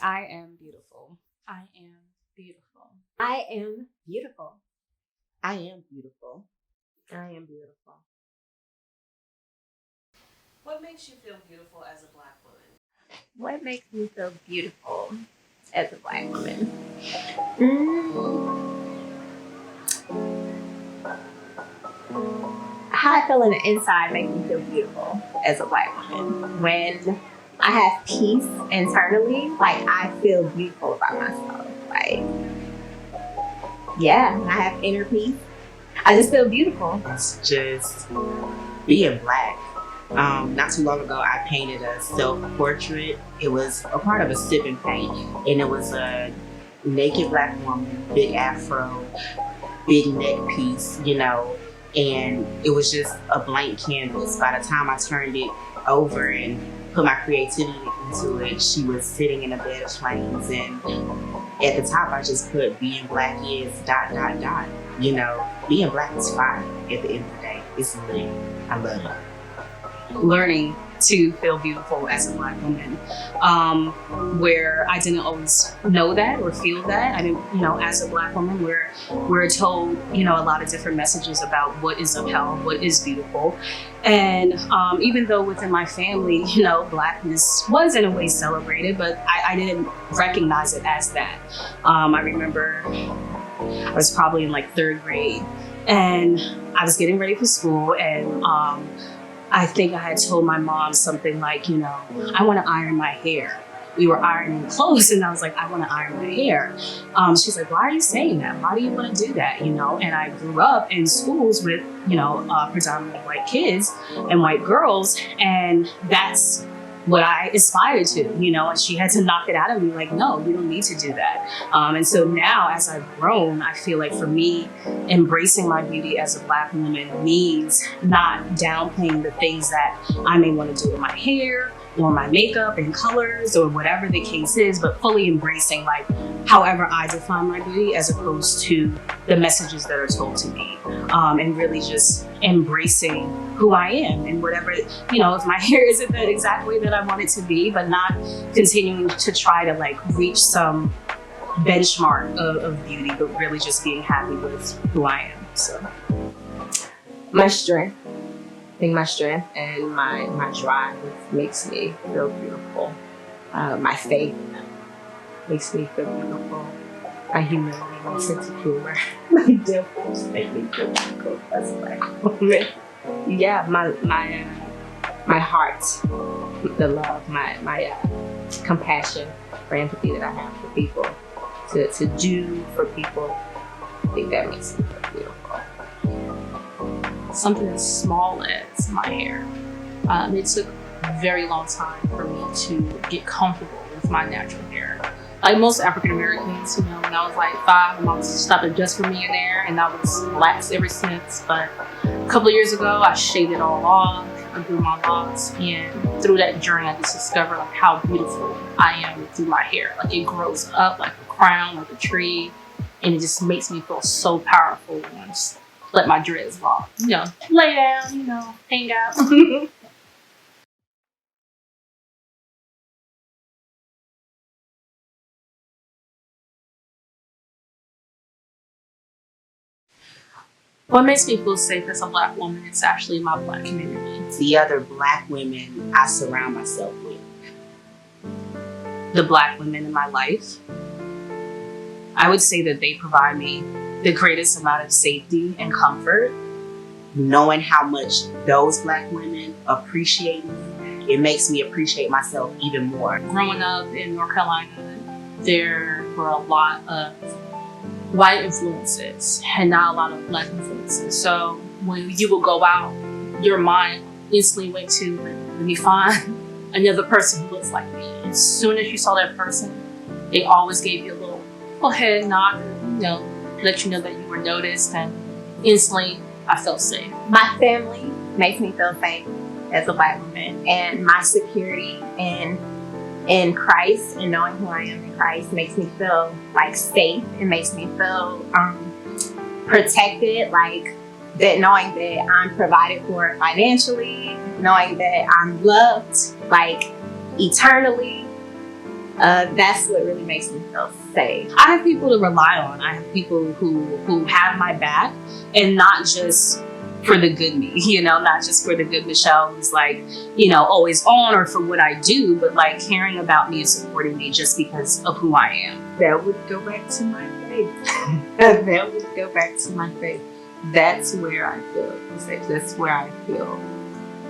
I am beautiful. I am beautiful. I am beautiful. I am beautiful. I am beautiful. What makes you feel beautiful as a Black woman? What makes me feel beautiful as a Black woman? Mm. How I feel on the inside makes me feel beautiful as a Black woman. When I have peace internally, like I feel beautiful about myself. Like, yeah, when I have inner peace, I just feel beautiful. It's just being Black. Not too long ago, I painted a self-portrait. It was a part of a sip and paint, and it was a naked Black woman, big afro, big neck piece, and it was just a blank canvas. By the time I turned it over and put my creativity into it, she was sitting in a bed of flames, and at the top I just put being Black is ... Being Black is fine at the end of the day. It's lit. I love it. Learning to feel beautiful as a Black woman, where I didn't always know that or feel that. I mean, as a Black woman, we're told, a lot of different messages about what is upheld, what is beautiful. And even though within my family, Blackness was in a way celebrated, but I didn't recognize it as that. I remember I was probably in like 3rd grade, and I was getting ready for school, and I think I had told my mom something like, I want to iron my hair. We were ironing clothes, and I was like, I want to iron my hair. She's like, why are you saying that? Why do you want to do that? And I grew up in schools with, predominantly white kids and white girls, and that's what I aspired to, and she had to knock it out of me like, no, you don't need to do that. And so now as I've grown, I feel like for me, embracing my beauty as a Black woman means not downplaying the things that I may want to do with my hair or my makeup and colors or whatever the case is, but fully embracing like however I define my beauty as opposed to the messages that are told to me, and really just embracing who I am and whatever, if my hair isn't the exact way that I want it to be, but not continuing to try to like reach some benchmark of beauty, but really just being happy with who I am. So My strength. I think my strength and my drive makes me feel beautiful. My faith makes me feel beautiful. My humility, my sense of humor, my dimples make me feel beautiful as a Black woman. Yeah, my heart, the love, my compassion, for empathy that I have for people, to do for people, I think that makes me feel beautiful. Something as small as my hair. It took a very long time for me to get comfortable with my natural hair. Like most African Americans, when I was like 5, my mom stopped at Just for Me in there, and I was lax ever since. But a couple of years ago, I shaved it all off. I grew my locks, and through that journey, I just discovered like how beautiful I am through my hair. Like it grows up like a crown, like a tree, and it just makes me feel so powerful when I just let my dreads rock. Lay down, hang out. What makes me feel safe as a Black woman is actually my Black community. The other Black women I surround myself with. the Black women in my life, I would say that they provide me the greatest amount of safety and comfort. Knowing how much those Black women appreciate me, it makes me appreciate myself even more. Growing up in North Carolina, there were a lot of white influences and not a lot of Black influences. So when you would go out, your mind instantly went to, let me find another person who looks like me. As soon as you saw that person, they always gave you a little head nod, let you know that you were noticed, and instantly I felt safe. My family makes me feel safe as a Black woman, and my security in Christ and knowing who I am in Christ makes me feel like safe. It makes me feel protected, like that, knowing that I'm provided for financially, knowing that I'm loved like eternally. That's what really makes me feel safe. I have people to rely on. I have people who have my back, and not just for the good me, not just for the good Michelle who's like, always on, or for what I do, but like caring about me and supporting me just because of who I am. That would go back to my faith. That would go back to my faith. That's where I feel safe. That's where I feel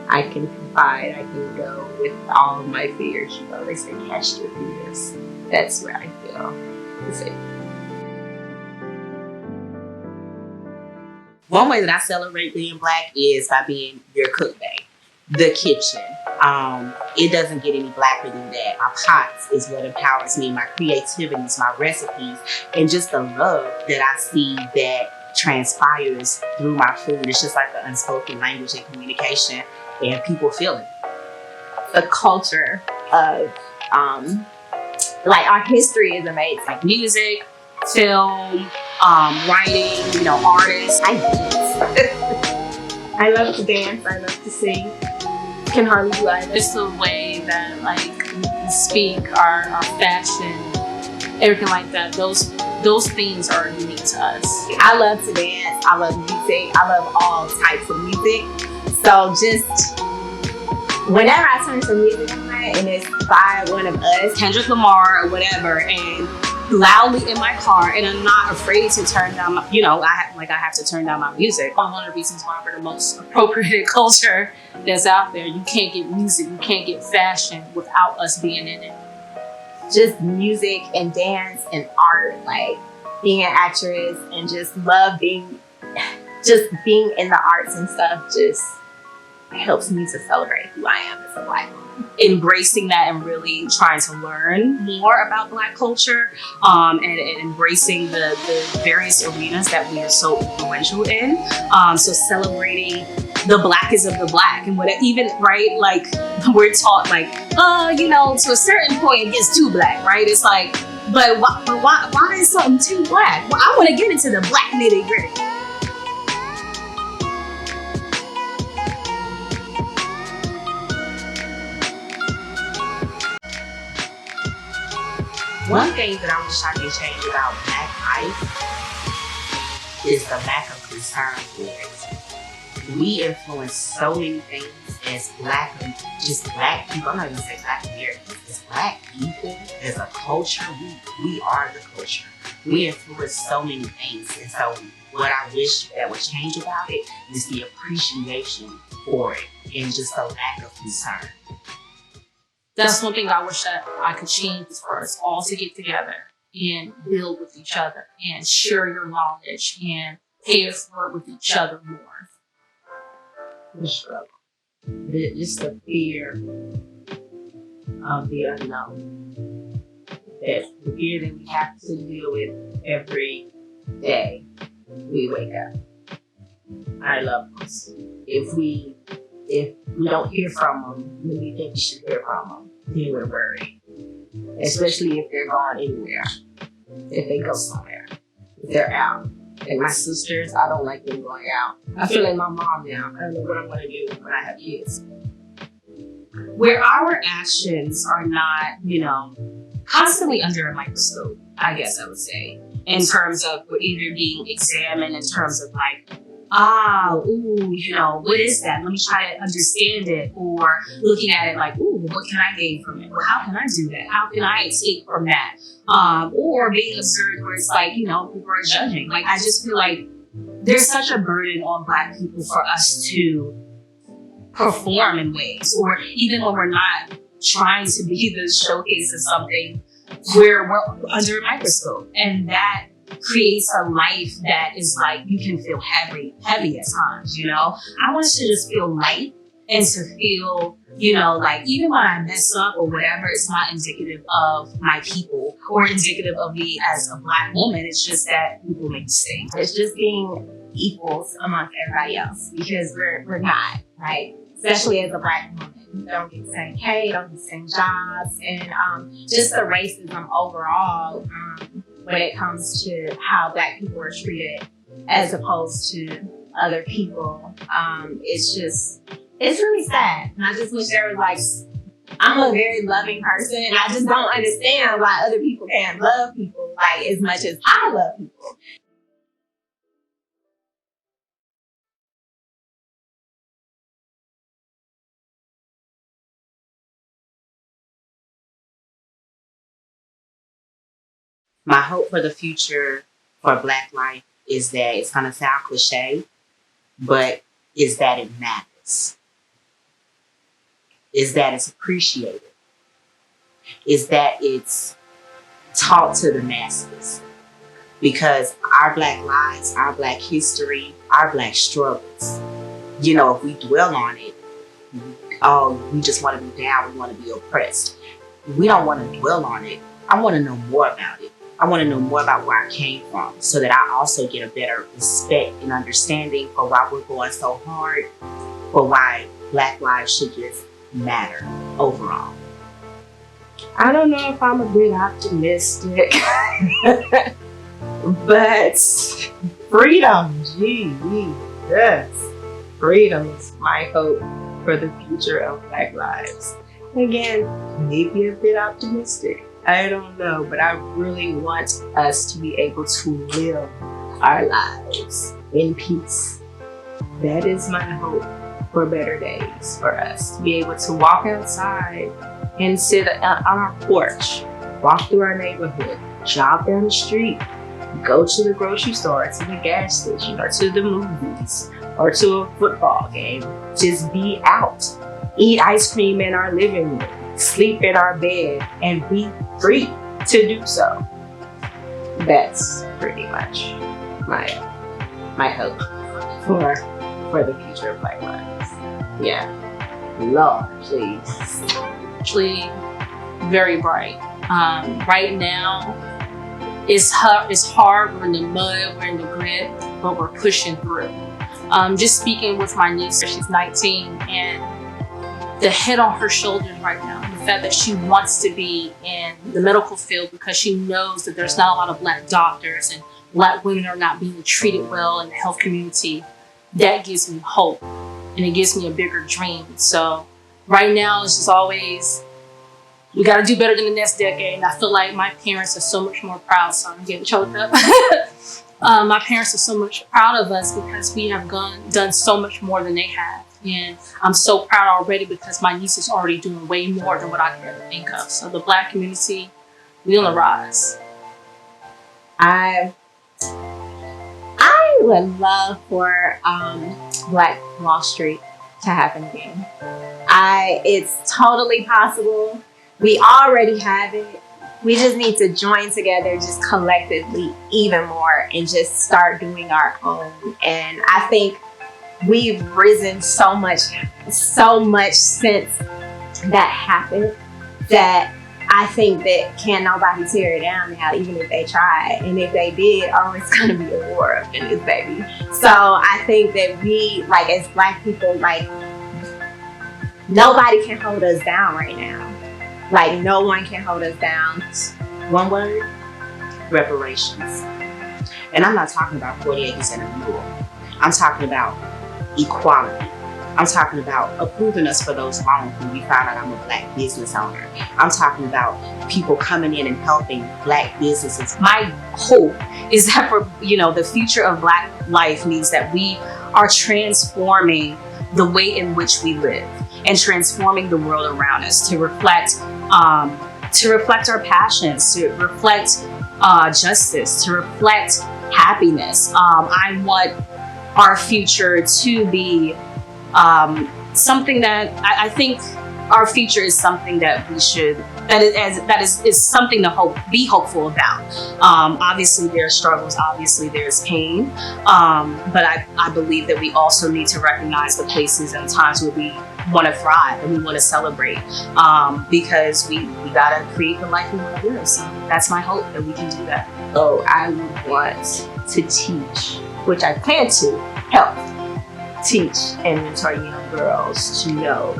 I can confide. I can go with all of my fears. They say catch your fears. That's where I feel safe. One way that I celebrate being Black is by being your cook bae, the kitchen. It doesn't get any blacker than that. My pots is what empowers me, my creativities, my recipes, and just the love that I see that transpires through my food. It's just like the unspoken language and communication, and people feel it. The culture of, our history is amazing. Like music, film, writing, artists. I dance. I love to dance. I love to sing. Can hardly do either. It's the way that we speak, our fashion, everything like that. Those things are unique to us. I love to dance. I love music. I love all types of music. So just whenever I turn some music on and it's by one of us, Kendrick Lamar or whatever, and loudly in my car, and I'm not afraid to turn down my, I have to turn down my music. One of the reasons why we're the most appropriated culture that's out there. You can't get music, you can't get fashion without us being in it. Just music and dance and art, being an actress and just love being in the arts and stuff just helps me to celebrate who I am as a Black woman. Embracing that and really trying to learn more about Black culture, and embracing the various arenas that we are so influential in. So celebrating the Blackest of the Black, and we're taught to a certain point it gets too Black, right? It's like, but why is something too Black? Well, I want to get into the Black nitty gritty. One thing that I wish I could change about Black life is the lack of concern for it. We influence so many things as Black people. I'm not going to say Black Americans. As Black people, as a culture, we are the culture. We influence so many things. And so what I wish that would change about it is the appreciation for it and just the lack of concern. That's one thing I wish that I could change, is for us all to get together and build with each other and share your knowledge and pay it forward with each other more. The struggle. Just the fear of the unknown. That's the fear that we have to deal with every day we wake up. Our loved ones. If we don't hear from them when we think we should hear from them, then we're worried. Especially if they're gone anywhere. If they go somewhere. If they're out. Like my sisters, I don't like them going out. I feel like my mom now. I don't know what I'm going to do when I have kids. Where our actions are not, constantly under a microscope, I guess I would say, in terms of we're either being examined in terms of what is that? Let me try to understand it. Or looking at it like, what can I gain from it? Well, how can I do that? How can I escape from that? Or being observed where it's like, people are judging. I just feel like there's such a burden on Black people for us to perform in ways, or even when we're not trying to be the showcase of something, where we're under a microscope. And that creates a life that is you can feel heavy at times, I want us to just feel light and to feel, even when I mess up or whatever, it's not indicative of my people or indicative of me as a Black woman. It's just that people make mistakes. It's just being equals amongst everybody else, because we're not, right? Especially as a Black woman. We don't get the same pay, don't get the same jobs, and just the racism overall when it comes to how Black people are treated as opposed to other people. It's really sad. And I just wish there was I'm a very loving person. I just don't understand why other people can't love people like as much as I love people. My hope for the future for Black life is that it's going to sound cliche, but is that it matters, is that it's appreciated, is that it's taught to the masses. Because our Black lives, our Black history, our Black struggles, if we dwell on it, oh, we just want to be down, we want to be oppressed. We don't want to dwell on it. I want to know more about it. I want to know more about where I came from so that I also get a better respect and understanding for why we're going so hard, for why Black lives should just matter overall. I don't know if I'm a bit optimistic, but freedom, yes, freedom is my hope for the future of Black lives. Again, maybe a bit optimistic. I don't know, but I really want us to be able to live our lives in peace. That is my hope for better days for us. To be able to walk outside and sit on our porch, walk through our neighborhood, jog down the street, go to the grocery store, to the gas station, or to the movies, or to a football game. Just be out, eat ice cream in our living room, sleep in our bed, and be free to do so. That's pretty much my hope for the future of Black lives. Yeah. Lord, please. Actually, very bright. Right now, it's hard. We're in the mud, we're in the grit, but we're pushing through. Just speaking with my niece, she's 19, and the head on her shoulders right now, the fact that she wants to be in the medical field because she knows that there's not a lot of Black doctors and Black women are not being treated well in the health community, that gives me hope and it gives me a bigger dream. So right now it's just always, we got to do better than the next decade. And I feel like my parents are so much more proud. So I'm getting choked up. My parents are so much proud of us because we have done so much more than they have. And I'm so proud already because my niece is already doing way more than what I could ever think of. So the Black community, we on the rise. I would love for Black Wall Street to happen again. It's totally possible. We already have it. We just need to join together just collectively even more and just start doing our own. And I think we've risen so much since that happened that I think that can't nobody tear it down now, even if they try. And if they did, it's gonna be a war up in this baby. So I think that we, like as Black people, like nobody can hold us down right now. Like no one can hold us down. One word, reparations. And I'm not talking about 40 acres and a mule. I'm talking about equality. I'm talking about approving us for those loans when we found out I'm a Black business owner. I'm talking about people coming in and helping Black businesses. My hope is that for the future of Black life means that we are transforming the way in which we live and transforming the world around us to reflect our passions, to reflect justice, to reflect happiness. I want our future to be something that I think our future is something that we should, that is something to be hopeful about. Obviously there are struggles, obviously there's pain, but I believe that we also need to recognize the places and times where we want to thrive and we want to celebrate, because we gotta create the life we want to live. So that's my hope, that we can do that. So I would want to teach, which I plan to help teach and mentor young girls to know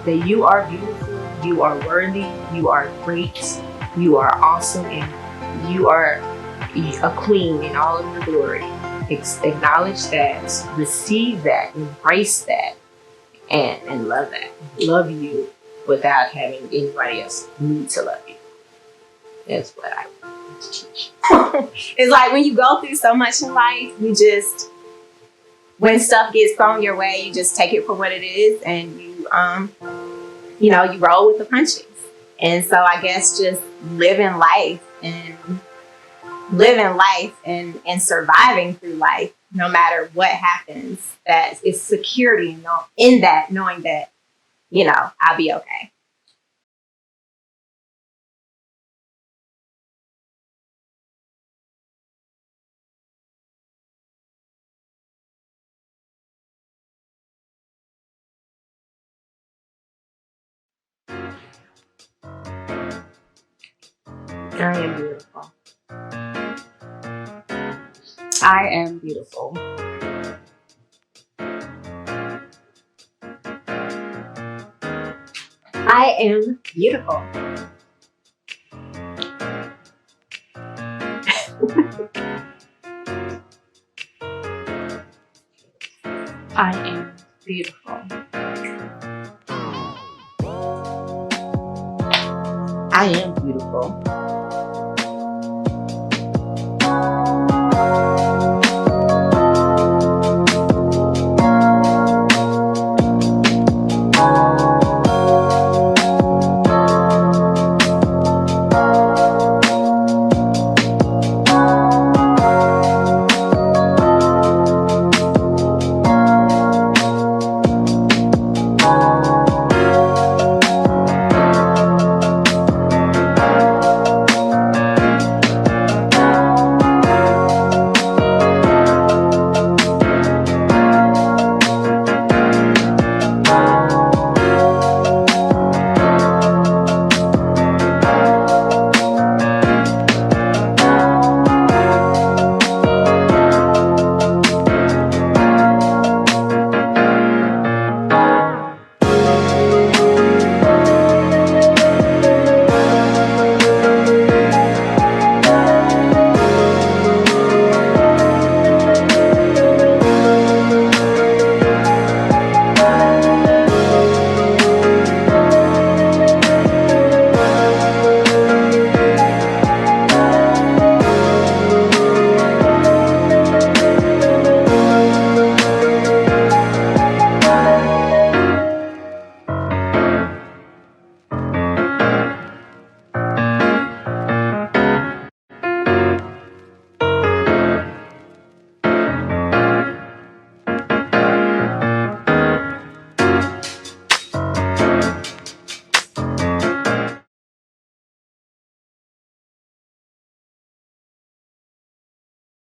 that you are beautiful, you are worthy, you are great, you are awesome, and you are a queen in all of your glory. Acknowledge that, receive that, embrace that, and love that. Love you without having anybody else need to love you. That's what I want to teach. It's like when you go through so much in life, you just, when stuff gets thrown your way, you just take it for what it is, and you roll with the punches. And so I guess just living life and surviving through life, no matter what happens, that is security in that, knowing that, I'll be okay. I am beautiful. I am beautiful. I am beautiful. I am beautiful. I am beautiful.